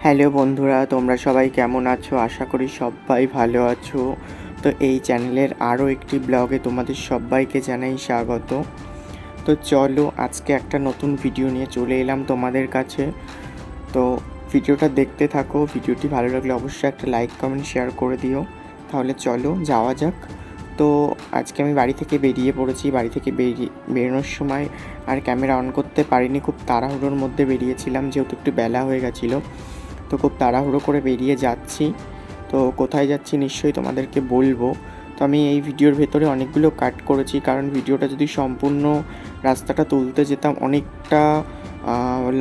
Hello বন্ধুরা, তোমরা সবাই কেমন আছো? আশা করি সবাই ভালো আছো। তো এই চ্যানেলের আরও একটি ব্লগে তোমাদের সবাইকে জানাই স্বাগত। তো চলো আজকে একটা নতুন ভিডিও নিয়ে চলে এলাম তোমাদের কাছে। তো ভিডিওটা দেখতে থাকো। ভিডিওটি ভালো লাগলে অবশ্যই একটা লাইক কমেন্ট শেয়ার করে দিও। তাহলে চলো যাওয়া যাক। তো আজকে আমি বাড়ি থেকে বেরিয়ে পড়েছি। বাড়ি থেকে বেরোনোর সময় আর ক্যামেরা অন করতে পারিনি, খুব তাড়াহুড়োর মধ্যে বেরিয়েছিলাম যেহেতু একটু বেলা হয়ে গেছিলো। তো খুব তাড়াহুড়ো করে বেরিয়ে যাচ্ছি। তো কোথায় যাচ্ছি নিশ্চয়ই তোমাদেরকে বলবো। তো আমি এই ভিডিওর ভেতরে অনেকগুলো কাট করেছি, কারণ ভিডিওটা যদি সম্পূর্ণ রাস্তাটা তুলতে যেতাম অনেকটা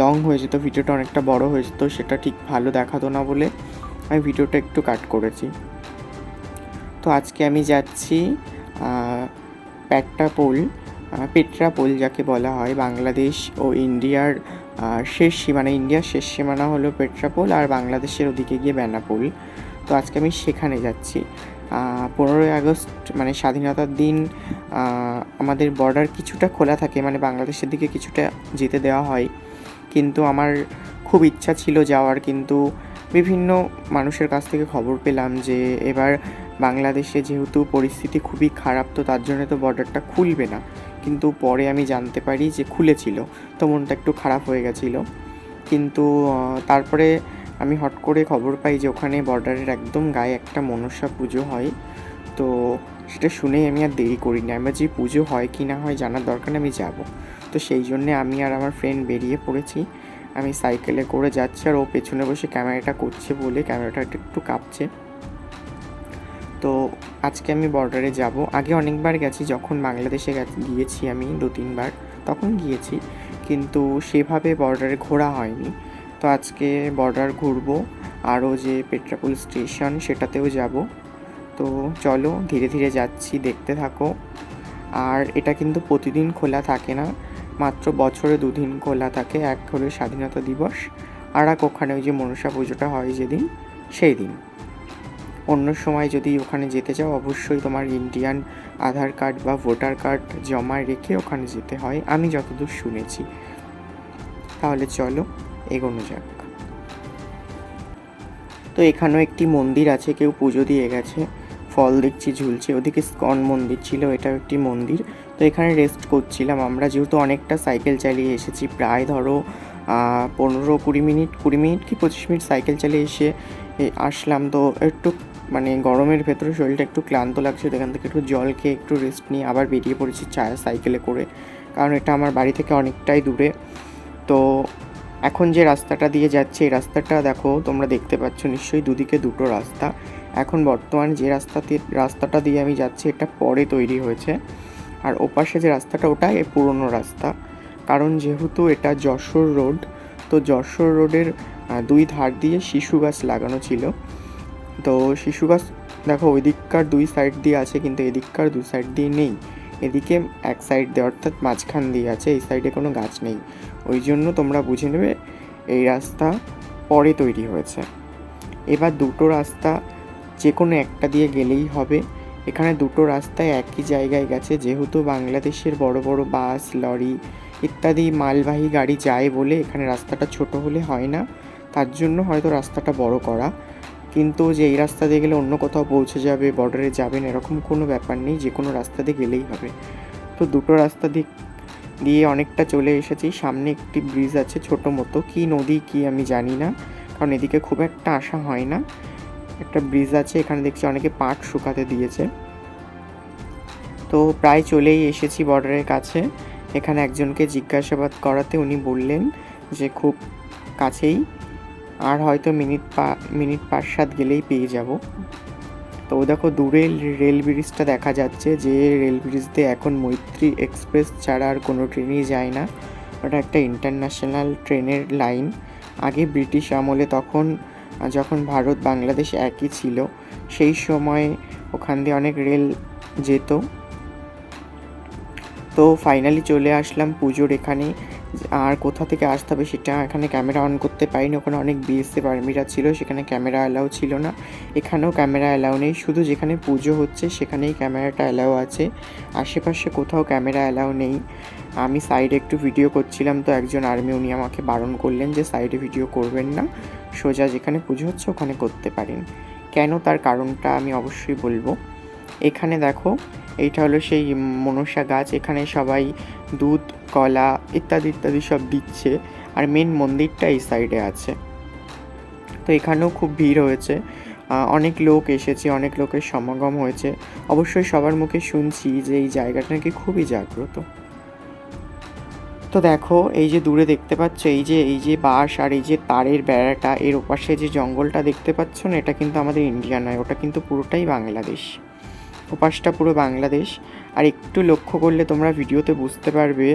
লং হয়ে যেত, ভিডিওটা অনেকটা বড় হয়ে যেত, সেটা ঠিক ভালো দেখাতো না বলে আমি ভিডিওটা একটু কাট করেছি। তো আজকে আমি যাচ্ছি পেট্রাপোল যাকে বলা হয়, বাংলাদেশ ও ইন্ডিয়ার শেষ সীমানা। ইন্ডিয়ার শেষ সীমানা হলো পেট্রাপোল, আর বাংলাদেশের ওদিকে গিয়ে বেনাপোল। তো আজকে আমি সেখানে যাচ্ছি। 15ই আগস্ট মানে স্বাধীনতার দিন আমাদের বর্ডার কিছুটা খোলা থাকে, মানে বাংলাদেশের দিকে কিছুটা যেতে দেওয়া হয়, কিন্তু আমার খুব ইচ্ছা ছিল যাওয়ার। কিন্তু বিভিন্ন মানুষের কাছ থেকে খবর পেলাম যে এবার বাংলাদেশে যেহেতু পরিস্থিতি খুবই খারাপ, তো তার জন্য তো বর্ডারটা খুলবে না। কিন্তু পরে আমি জানতে পারি যে খুলেছিল, তো মনটা একটু খারাপ হয়ে গেছিলো। কিন্তু তারপরে আমি হট করে খবর পাই যে ওখানে বর্ডারের একদম গায়ে একটা মনসা পুজো হয়। তো সেটা শুনেই আমি আর দেরি করিনি। আমার যে পুজো হয় কি না হয় জানার দরকার নেই, আমি যাব। তো সেই জন্যে আমি আর আমার ফ্রেন্ড বেরিয়ে পড়েছি। আমি সাইকেলে করে যাচ্ছি, আর ও পেছনে বসে ক্যামেরাটা করছে বলে ক্যামেরাটা একটু কাঁপছে। তো আজকে আমি বর্ডারে যাব। আগে অনেকবার গেছি, যখন বাংলাদেশে গিয়েছি আমি 2-3 বার, তখন গিয়েছি, কিন্তু সেভাবে বর্ডারে ঘোরা হয়নি। তো আজকে বর্ডার ঘুরবো, আরও যে পেট্রাপোল স্টেশন সেটাতেও যাব। তো চলো ধীরে ধীরে যাচ্ছি, দেখতে থাকো। আর এটা কিন্তু প্রতিদিন খোলা থাকে না, মাত্র বছরে 2 দিন খোলা থাকে। এক হলো স্বাধীনতা দিবস, আর এক ওখানে ওই যে মনসা পুজোটা হয় যেদিন, সেই দিন। অন্য সময় যদি ওখানে যেতে চাও অবশ্যই তোমার ইন্ডিয়ান আধার কার্ড বা ভোটার কার্ড জমা রেখে ওখানে যেতে হয়, আমি যতদূর শুনেছি। তাহলে চলো এগোনো যাক। তো এখানেও একটি মন্দির আছে, কেউ পুজো দিয়ে গেছে, ফল দেখছি ঝুলছে। ওদিকে স্কন মন্দির ছিল, এটাও একটি মন্দির। তো এখানে রেস্ট করছিলাম আমরা, যেহেতু অনেকটা সাইকেল চালিয়ে এসেছি, প্রায় ধরো 15-20 মিনিট, 20 মিনিট কি 25 মিনিট সাইকেল চালিয়ে এসে আসলাম। তো একটু মানে গরমের ভেতরে শরীরটা একটু ক্লান্ত লাগছে, এখান থেকে একটু জল খেয়ে একটু রেস্ট নিয়ে আবার বেরিয়ে পড়েছি সাইকেলে করে, কারণ এটা আমার বাড়ি থেকে অনেকটাই দূরে। তো এখন যে রাস্তাটা দিয়ে যাচ্ছে, এই রাস্তাটা দেখো তোমরা দেখতে পাচ্ছ নিশ্চয়ই, দুদিকে দুটো রাস্তা। এখন বর্তমানে যে রাস্তাটা দিয়ে আমি যাচ্ছি এটা পরে তৈরি হয়েছে, আর ওপাশে যে রাস্তাটা ওটা এই পুরনো রাস্তা। কারণ যেহেতু এটা যশোর রোড, তো যশোর রোডের 2 ধার দিয়ে শিশু গাছ লাগানো ছিল। তো শিশু গাছ দেখো ওই দিককার 2 সাইড দিয়ে আছে, কিন্তু এদিককার 2 সাইড দিয়ে নেই। এদিকে এক সাইড দিয়ে, অর্থাৎ মাঝখান দিয়ে আছে, এই সাইডে কোনো গাছ নেই। ওই জন্য তোমরা বুঝে নেবে এই রাস্তা পরে তৈরি হয়েছে। এবার দুটো রাস্তা যে কোনো একটা দিয়ে গেলেই হবে। এখানে দুটো রাস্তায় একই জায়গায় গেছে, যেহেতু বাংলাদেশের বড় বড় বাস, লরি ইত্যাদি মালবাহী গাড়ি যায় বলে এখানে রাস্তাটা ছোট হলে হয় না, তার জন্য হয়তো রাস্তাটা বড় করা। কিন্তু যে এই রাস্তা দিয়ে গেলে অন্য কোথাও পৌঁছে যাবে, বর্ডারে যাবেন এরকম কোনো ব্যাপার নেই, যে কোনো রাস্তা দিয়ে গেলেই হবে। তো দুটো রাস্তা দিয়ে অনেকটা চলে এসেছি। সামনে একটি ব্রিজ আছে ছোট মতো, কি নদী কি আমি জানি না, কারণ এদিকে খুব একটা আসা হয় না। একটা ব্রিজ আছে, এখানে দেখছি অনেকে পাট শুকাতে দিয়েছে। তো প্রায় চলেই এসেছি বর্ডারের কাছে। এখানে একজনকে জিজ্ঞাসাবাদ করাতে উনি বললেন যে খুব কাছেই, আর হয়তো মিনিট 5-7 গেলেই পেয়ে যাব। তো দেখো দূরে রেল ব্রিজটা দেখা যাচ্ছে, যে রেল ব্রিজ দিয়ে এখন মৈত্রী এক্সপ্রেস ছাড়া আর কোনো ট্রেনই যায় না। ওটা একটা ইন্টারন্যাশনাল ট্রেনের লাইন। আগে ব্রিটিশ আমলে, যখন ভারত বাংলাদেশ একই ছিল, সেই সময় ওখান দিয়ে অনেক রেল যেত। তো ফাইনালি চলে আসলাম পুজোর এখানে। আর কোথা থেকে আসতে হবে সেটা এখানে ক্যামেরা অন করতে পারিনি, ওখানে অনেক বিএসএফ আর্মিরা ছিল, সেখানে ক্যামেরা অ্যালাউ ছিল না। এখানেও ক্যামেরা অ্যালাউ নেই, শুধু যেখানে পুজো হচ্ছে সেখানেই ক্যামেরাটা অ্যালাউ আছে, আশেপাশে কোথাও ক্যামেরা অ্যালাউ নেই। আমি সাইডে একটু ভিডিও করছিলাম, তো একজন আর্মি উনি আমাকে বারণ করলেন যে সাইডে ভিডিও করবেন না, সোজা যেখানে পুজো হচ্ছে ওখানে করতে পারেন। কেন, তার কারণটা আমি অবশ্যই বলবো। এখানে দেখো, এইটা হলো সেই মনসা গাছ। এখানে সবাই দুধ, কলা ইত্যাদি ইত্যাদি সব দিচ্ছে। আর মেন মন্দিরটা এই সাইডে আছে। তো এখানেও খুব ভিড় হয়েছে, অনেক লোক এসেছে, অনেক লোকের সমাগম হয়েছে। অবশ্যই সবার মুখে শুনছি যে এই জায়গাটা নাকি খুবই জাগ্রত। তো দেখো, এই যে দূরে দেখতে পাচ্ছ, এই যে বাঁশ আর এই যে তারের বেড়াটা, এর ওপাশে যে জঙ্গলটা দেখতে পাচ্ছ না, এটা কিন্তু আমাদের ইন্ডিয়া নয়, ওটা কিন্তু পুরোটাই বাংলাদেশ। ওপাশটা পুরো বাংলাদেশ। আর একটু লক্ষ্য করলে তোমরা ভিডিওতে বুঝতে পারবে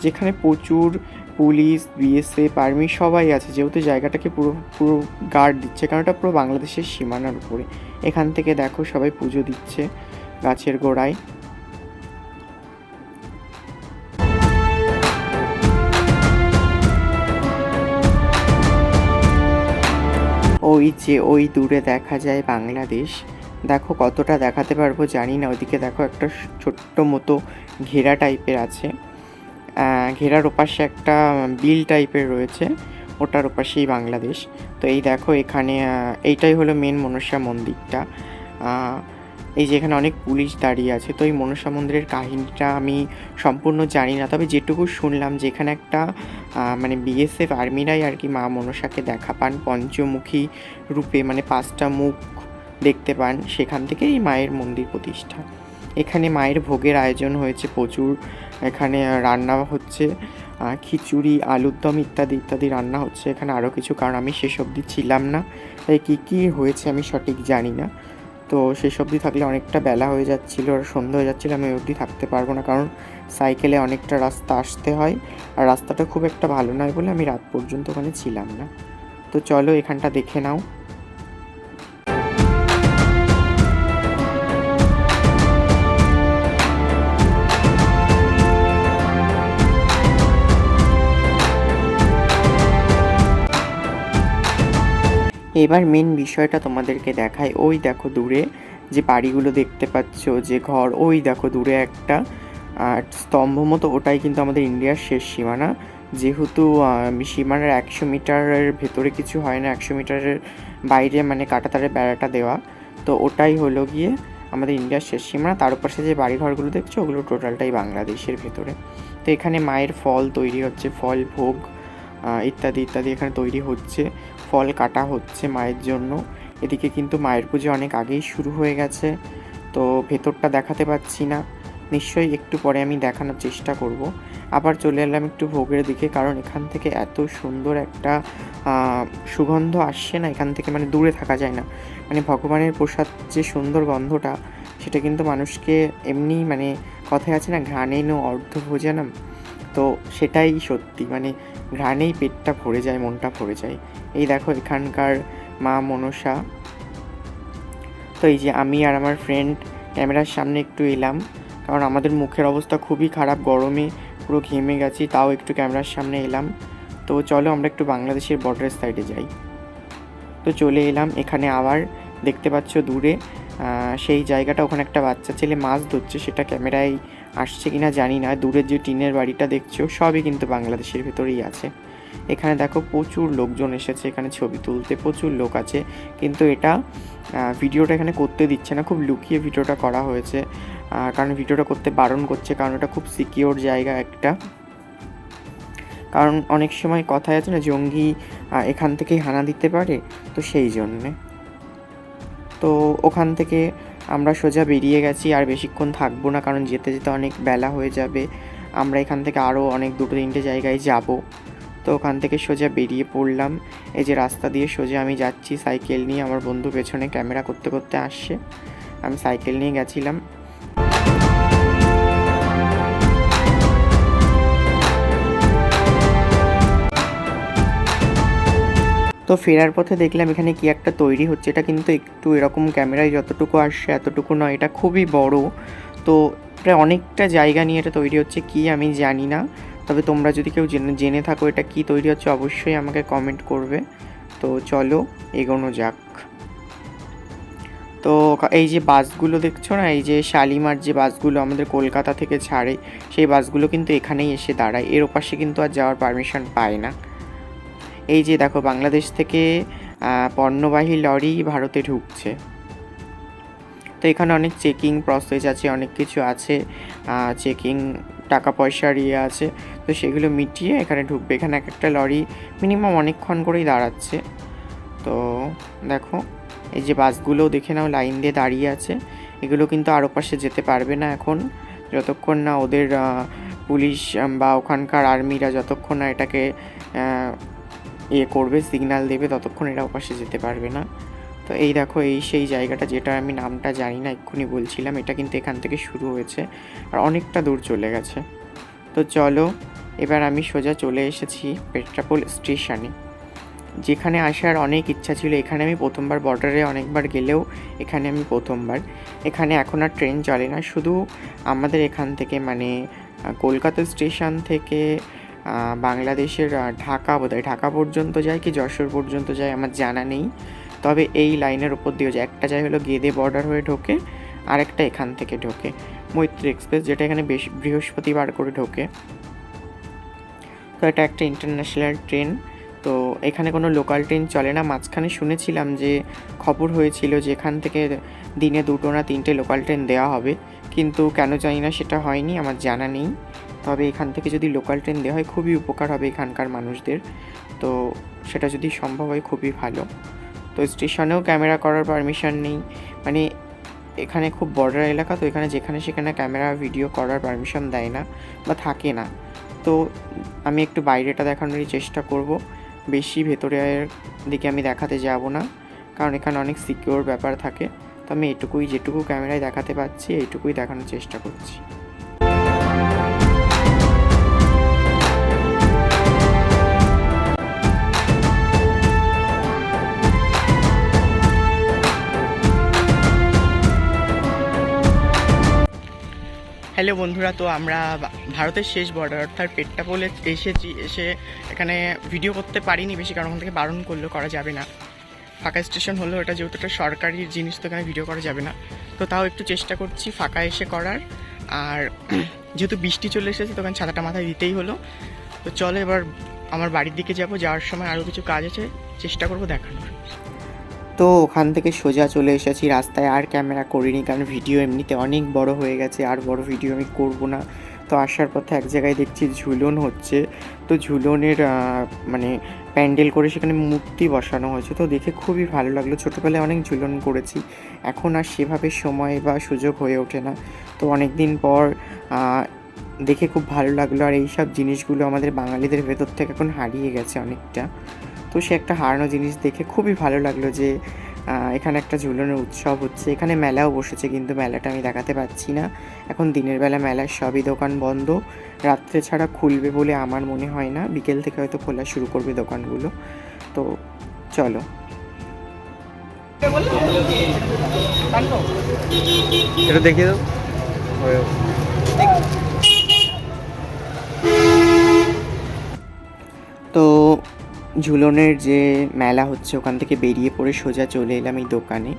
যেখানে প্রচুর পুলিশ, বিএসএফ, আর্মি সবাই আছে, যেহেতু জায়গাটাকে পুরো পুরো গার্ড দিচ্ছে, কারণ এটা পুরো বাংলাদেশের সীমানার উপরে। এখান থেকে দেখো সবাই পুজো দিচ্ছে গাছের গোড়ায়। ওই যে ওই দূরে দেখা যায় বাংলাদেশ। দেখো কতটা দেখাতে পারবো জানি না, ওইদিকে দেখো একটা ছোট্ট মতো ঘেরা টাইপের আছে, ঘেরার ওপাশে একটা বিল টাইপের রয়েছে, ওটার ওপাশেই বাংলাদেশ। তো এই দেখো এখানে এইটাই হলো মেন মনসা মন্দিরটা। এই যে এখানে অনেক পুলিশ দাঁড়িয়ে আছে। তো এই মনসা মন্দিরের কাহিনীটা আমি সম্পূর্ণ জানি না, তবে যেটুকু শুনলাম যে এখানে একটা মানে বিএসএফ আর্মিরাই আর কি মা মনসাকে দেখা পান পঞ্চমুখী রূপে, মানে 5টা মুখ দেখতে পান, সেখান থেকে এই মায়ের মন্দির প্রতিষ্ঠা। এখানে মায়ের ভোগের আয়োজন হয়েছে প্রচুর, এখানে রান্না হচ্ছে, খিচুড়ি, আলুর দম ইত্যাদি ইত্যাদি রান্না হচ্ছে এখানে, আরও কিছু, কারণ আমি শেষ অবধি ছিলাম না, তাই কী কী হয়েছে আমি সঠিক জানি না। তো শেষ অবধি থাকলে অনেকটা বেলা হয়ে যাচ্ছিলো আর সন্ধ্যা হয়ে যাচ্ছিলো, আমি অবধি থাকতে পারবো না, কারণ সাইকেলে অনেকটা রাস্তা আসতে হয়, আর রাস্তাটা খুব একটা ভালো নয় বলে আমি রাত পর্যন্ত ওখানে ছিলাম না। তো চলো এখানটা দেখে নাও। এবার মেন বিষয়টা তোমাদেরকে দেখায়। ওই দেখো দূরে যে বাড়িগুলো দেখতে পাচ্ছ, যে ঘর, ওই দেখো দূরে একটা স্তম্ভ মতো, ওটাই কিন্তু আমাদের ইন্ডিয়ার শেষ সীমানা। যেহেতু সীমানার 100 মিটারের ভেতরে কিছু হয় না, 100 মিটারের বাইরে মানে কাঁটাতারের বেড়াটা দেওয়া, তো ওটাই হলো গিয়ে আমাদের ইন্ডিয়ার শেষ সীমানা। তার পাশে যে বাড়িঘরগুলো দেখছো ওগুলো টোটালটাই বাংলাদেশের ভেতরে। তো এখানে মায়ের ফল তৈরি হচ্ছে, ফল ভোগ ইত্যাদি ইত্যাদি এখানে তৈরি হচ্ছে, ফল কাটা হচ্ছে মায়ের জন্য। এদিকে কিন্তু মায়ের পুজো অনেক আগেই শুরু হয়ে গেছে, তো ভেতরটা দেখাতে পাচ্ছি না, নিশ্চয়ই একটু পরে আমি দেখানোর চেষ্টা করব। আবার চলে এলাম একটু ভোগের দিকে, কারণ এখান থেকে এত সুন্দর একটা সুগন্ধ আসছে না, এখান থেকে মানে দূরে থাকা যায় না। মানে ভগবানের প্রসাদ যে সুন্দর গন্ধটা, সেটা কিন্তু মানুষকে এমনি মানে কথায় আছে না, ঘ্রাণেন অর্ধভোজনম, তো সেটাই সত্যি, মানে ঘ্রাণেই পেটটা ভরে যায়, মনটা ভরে যায়। এই দেখো এখানকার মা মনসা। তো এই যে আমি আর আমার ফ্রেন্ড ক্যামেরার সামনে একটু এলাম, কারণ আমাদের মুখের অবস্থা খুবই খারাপ, গরমে পুরো ঘেমে গেছি, তাও একটু ক্যামেরার সামনে এলাম। তো চলো আমরা একটু বাংলাদেশের বর্ডারের সাইডে যাই। তো চলে এলাম এখানে, আবার দেখতে পাচ্ছ দূরে সেই জায়গাটা, ওখানে একটা বাচ্চা ছেলে মাছ ধরছে, সেটা ক্যামেরায় আসছে কিনা জানি না। দূরের যে টিনের বাড়িটা দেখছো সবই কিন্তু বাংলাদেশের ভেতরেই আছে। এখানে দেখো প্রচুর লোকজন এসেছে এখানে ছবি তুলতে, প্রচুর লোক আছে, কিন্তু এটা ভিডিওটা এখানে করতে দিচ্ছে না, খুব লুকিয়ে ভিডিওটা করা হয়েছে, কারণ ভিডিওটা করতে বারণ করছে, কারণ এটা খুব সিকিওর জায়গা একটা, কারণ অনেক সময় কথায় আছে না, জঙ্গি এখান থেকেই হানা দিতে পারে, তো সেই জন্যে। তো ওখান থেকে আমরা সোজা বেরিয়ে গেছি, আর বেশিক্ষণ থাকবো না, কারণ যেতে যেতে অনেক বেলা হয়ে যাবে। আমরা এখান থেকে আরও অনেক 2-3টে জায়গায় যাব। তো ওখান থেকে সোজা বেরিয়ে পড়লাম। এই যে রাস্তা দিয়ে সোজা আমি যাচ্ছি সাইকেল নিয়ে, আমার বন্ধু পেছনে ক্যামেরা করতে করতে আসছে, আমি সাইকেল নিয়ে গেছিলাম। তো ফেরার পথে দেখলাম এখানে কি একটা তৈরি হচ্ছে, এটা কিন্তু একটু এরকম ক্যামেরায় যতটুকু আসছে এতটুকু নয়, এটা খুবই বড়। তো প্রায় অনেকটা জায়গা নিয়ে এটা তৈরি হচ্ছে, কি আমি জানি না, তবে তোমরা যদি কেউ জেনে থাকো এটা কি তৈরি হচ্ছে অবশ্যই আমাকে কমেন্ট করবে। তো চলো এগোনো যাক। তো এই যে বাসগুলো দেখছো না, এই যে শালিমার যে বাসগুলো আমাদের কলকাতা থেকে ছাড়ে, সেই বাসগুলো কিন্তু এখানেই এসে দাঁড়ায়। এর ওপাশে কিন্তু আর যাওয়ার পারমিশন পায় না। এই যে দেখো, বাংলাদেশ থেকে পণ্যবাহী লরি ভারতে ঢুকছে। তো এখানে অনেক চেকিং প্রসেস আছে, অনেক কিছু আছে, চেকিং, টাকা পয়সার ইয়ে আছে। তো সেগুলো মিটিয়ে এখানে ঢুকবে। এখানে এক একটা লরি মিনিমাম অনেকক্ষণ করেই দাঁড়াচ্ছে। তো দেখো, এই যে বাসগুলো দেখে নাও লাইন দিয়ে দাঁড়িয়ে আছে। এগুলো কিন্তু আরও পাশে যেতে পারবে না এখন, যতক্ষণ না ওদের পুলিশ বা ওখানকার আর্মিরা যতক্ষণ না এটাকে ইয়ে করবে, সিগন্যাল দেবে, ততক্ষণ এরা ওপাশে যেতে পারবে না। তো এই দেখো, এই সেই জায়গাটা যেটা আমি নামটা জানি না, এক্ষুনি বলছিলাম, এটা কিন্তু এখান থেকে শুরু হয়েছে আর অনেকটা দূর চলে গেছে। তো চলো, এবার আমি সোজা চলে এসেছি পেট্রাপোল স্টেশনে, যেখানে আসার অনেক ইচ্ছা ছিল। এখানে আমি প্রথমবার, বর্ডারে অনেকবার গেলেও এখানে আমি প্রথমবার। এখানে এখন আর ট্রেন চলে না, শুধু আমাদের এখান থেকে মানে কলকাতা স্টেশন থেকে বাংলাদেশের ঢাকা, বোধহয় ঢাকা পর্যন্ত যায় কি যশোর পর্যন্ত যায় আমার জানা নেই। তবে এই লাইনের উপর দিয়েও যায়। একটা যায় হলো গেদে বর্ডার হয়ে ঢোকে, আর একটা এখান থেকে ঢোকে মৈত্রী এক্সপ্রেস, যেটা এখানে বৃহস্পতিবার করে ঢোকে। তো এটা একটা ইন্টারন্যাশনাল ট্রেন। তো এখানে কোনো লোকাল ট্রেন চলে না। মাঝখানে শুনেছিলাম যে খবর হয়েছিল যে এখান থেকে দিনে 2টো না 3টে লোকাল ট্রেন দেওয়া হবে, কিন্তু কেন জানি না সেটা হয়নি, আমার জানা নেই। তবে এখান থেকে যদি লোকাল ট্রেন দেওয়া হয় খুবই উপকার হবে এখানকার মানুষদের। তো সেটা যদি সম্ভব হয় খুবই ভালো। তো স্টেশনেও ক্যামেরা করার পারমিশন নেই, মানে এখানে খুব বর্ডার এলাকা, তো এখানে যেখানে সেখানে ক্যামেরা ভিডিও করার পারমিশন দেয় না বা থাকে না। তো আমি একটু বাইরেটা দেখানোরই চেষ্টা করব, বেশি ভেতরের দিকে আমি দেখাতে যাব না, কারণ এখানে অনেক সিকিউর ব্যাপার থাকে। তো আমি যেটুকু ক্যামেরায় দেখাতে পাচ্ছি এইটুকুই দেখানোর চেষ্টা করছি। হ্যালো বন্ধুরা, তো আমরা ভারতের শেষ বর্ডার অর্থাৎ পেট্রাপোলে এসেছি। এসে এখানে ভিডিও করতে পারিনি বেশি, কারণ ওখান থেকে বারণ করলো, করা যাবে না। ফাঁকা স্টেশন হলো এটা, যেহেতু একটা সরকারি জিনিস, তো এখানে ভিডিও করা যাবে না। তো তাও একটু চেষ্টা করছি ফাঁকা এসে করার। আর যেহেতু বৃষ্টি চলে এসেছে, তো ওখানে ছাতাটা মাথায় দিতেই হলো। তো চলো এবার আমার বাড়ির দিকে যাব, যাওয়ার সময় আরও কিছু কাজ আছে, চেষ্টা করবো দেখানোর। তো ওখান থেকে সোজা চলে এসেছি রাস্তায়, আর ক্যামেরা করিনি, কারণ ভিডিও এমনিতে অনেক বড় হয়ে গেছে, আর বড় ভিডিও আমি করব না। তো আসার পথে এক জায়গায় দেখছি ঝুলন হচ্ছে। তো ঝুলনের মানে প্যান্ডেল করে সেখানে মূর্তি বসানো হয়েছে, তো দেখে খুবই ভালো লাগলো। ছোটোবেলায় অনেক ঝুলন করেছি, এখন আর সেভাবে সময় বা সুযোগ হয়ে ওঠে না। তো অনেক দিন পর দেখে খুব ভালো লাগলো। আর এই সব জিনিসগুলো আমাদের বাঙালিদের ভেতর থেকে এখন হারিয়ে গেছে অনেকটা। তো সে একটা হারানো জিনিস দেখে খুবই ভালো লাগলো যে এখানে একটা ঝুলনের উৎসব হচ্ছে। এখানে মেলাও বসেছে, কিন্তু মেলাটা আমি দেখাতে পাচ্ছি না। এখন দিনের বেলা মেলার সবই দোকান বন্ধ, রাত্রে ছাড়া খুলবে বলে আমার মনে হয় না। বিকেল থেকে হয়তো খোলা শুরু করবে দোকানগুলো। তো চলো, এটা দেখিয়ে দাও। তো ঝুলনের যে মেলা হচ্ছে ওখান থেকে বেরিয়ে পড়ে সোজা চলে এলাম এই দোকানে।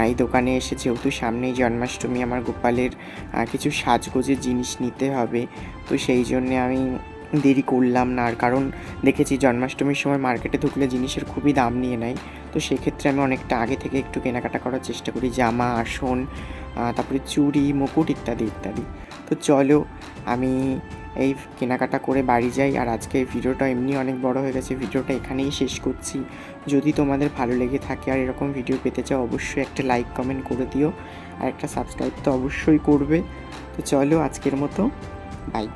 এই দোকানে এসে যেহেতু সামনেই জন্মাষ্টমী, আমার গোপালের কিছু সাজগোজের জিনিস নিতে হবে। তো সেই জন্যে আমি দেরি করলাম না, আর কারণ দেখেছি জন্মাষ্টমীর সময় মার্কেটে ঢুকলে জিনিসের খুবই দাম নিয়ে নেয়। তো সেক্ষেত্রে আমি অনেকটা আগে থেকে একটু কেনাকাটা করার চেষ্টা করি, জামা, আসন, তারপরে চুড়ি, মুকুট ইত্যাদি ইত্যাদি। তো চলো আমি এই কেনাকাটা করে বাড়ি যাই। আর আজকে ভিডিওটা এমনি অনেক বড় হয়ে গেছে, ভিডিওটা এখানেই শেষ করছি। যদি তোমাদের ভালো লেগে থাকে আর এরকম ভিডিও পেতে চাও, অবশ্যই একটা লাইক কমেন্ট করে দিও, আর একটা সাবস্ক্রাইব তো অবশ্যই করবে। তো চলো, আজকের মতো বাই।